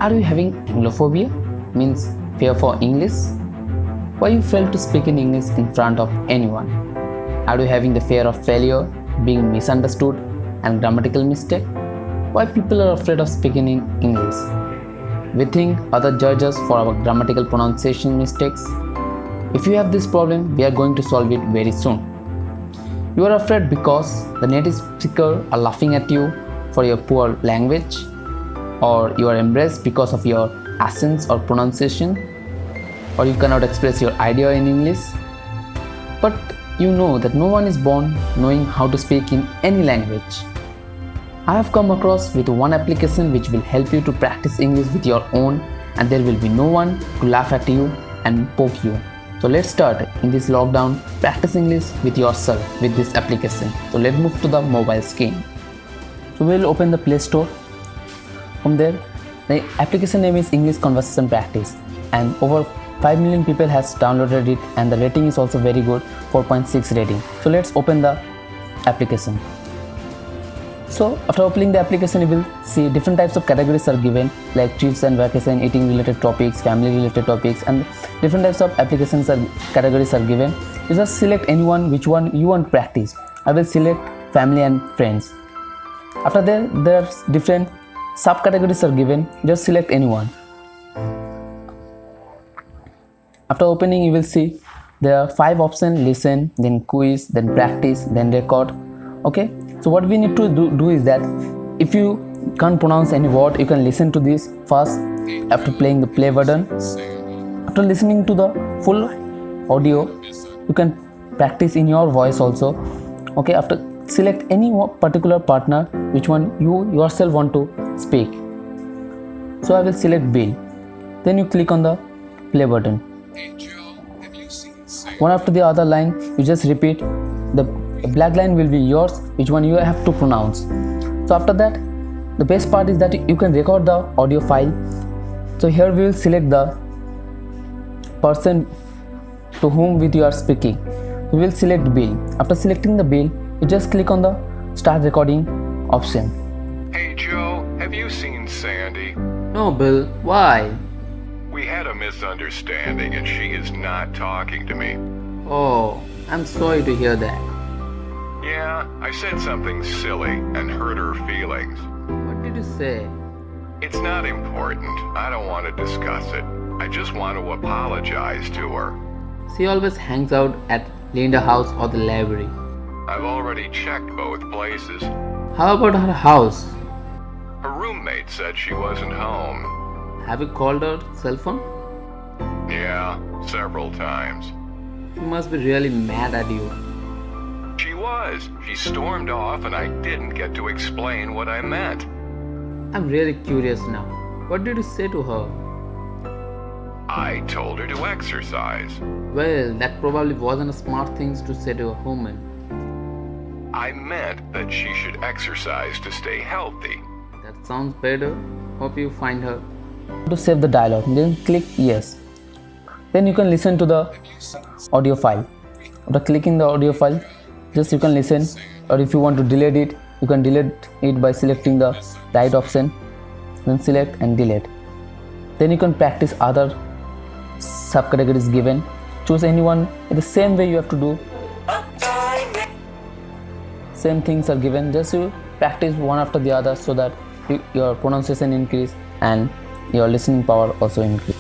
Are you having Anglophobia? Means fear for English? Why you fail to speak in English in front of anyone? Are you having the fear of failure, being misunderstood and grammatical mistake? Why people are afraid of speaking in English? We think others judge us for our grammatical pronunciation mistakes. If you have this problem, we are going to solve it very soon. You are afraid because the native speakers are laughing at you for your poor language, or you are embarrassed because of your accents or pronunciation, or you cannot express your idea in English. But you know that no one is born knowing how to speak in any language. I have come across with one application which will help you to practice English with your own, and there will be no one to laugh at you and poke you. So let's start in this lockdown, practice English with yourself with this application. So let's move to the mobile screen. So we'll open the Play Store. From there, the application name is English Conversation Practice, and over 5 million people has downloaded it, and the rating is also very good, 4.6 rating. So let's open the application. So after opening the application, you will see different types of categories are given, like trips and vacation, eating related topics, family related topics, and different types of applications or categories are given. You just select anyone which one you want to practice. I will select family and friends. After that, there's different subcategories are given. Just select anyone. After opening, you will see there are 5 options: listen, then quiz, then practice, then record. Okay, so what we need to do is that if you can't pronounce any word, you can listen to this first after playing the play button. After listening to the full audio, you can practice in your voice also. Okay, after select any particular partner which one you yourself want to speak. So I will select Bill. Then you click on the play button. One after the other line, you just repeat. The black line will be yours, which one you have to pronounce. So after that, the best part is that you can record the audio file. So here we will select the person to whom with you are speaking. We will select Bill. After selecting the Bill, you just click on the start recording option. Hey Joe, have you seen Sandy? No, Bill, why? We had a misunderstanding and she is not talking to me. Oh, I'm sorry to hear that. Yeah, I said something silly and hurt her feelings. What did you say? It's not important. I don't want to discuss it. I just want to apologize to her. She always hangs out at Linda house or the library. I've already checked both places. How about her house? Her roommate said she wasn't home. Have you called her cell phone? Yeah, several times. She must be really mad at you. She was. She stormed off and I didn't get to explain what I meant. I'm really curious now. What did you say to her? I told her to exercise. Well, that probably wasn't a smart thing to say to a woman. I meant that she should exercise to stay healthy. That sounds better. Hope you find her. To save the dialogue, then click yes. Then you can listen to the audio file. After clicking the audio file, just you can listen, or if you want to delete it, you can delete it by selecting the right option, then select and delete. Then you can practice other subcategories given. Choose anyone. In the same way you have to do. Same things are given. Just you practice one after the other so that your pronunciation increase and your listening power also increase.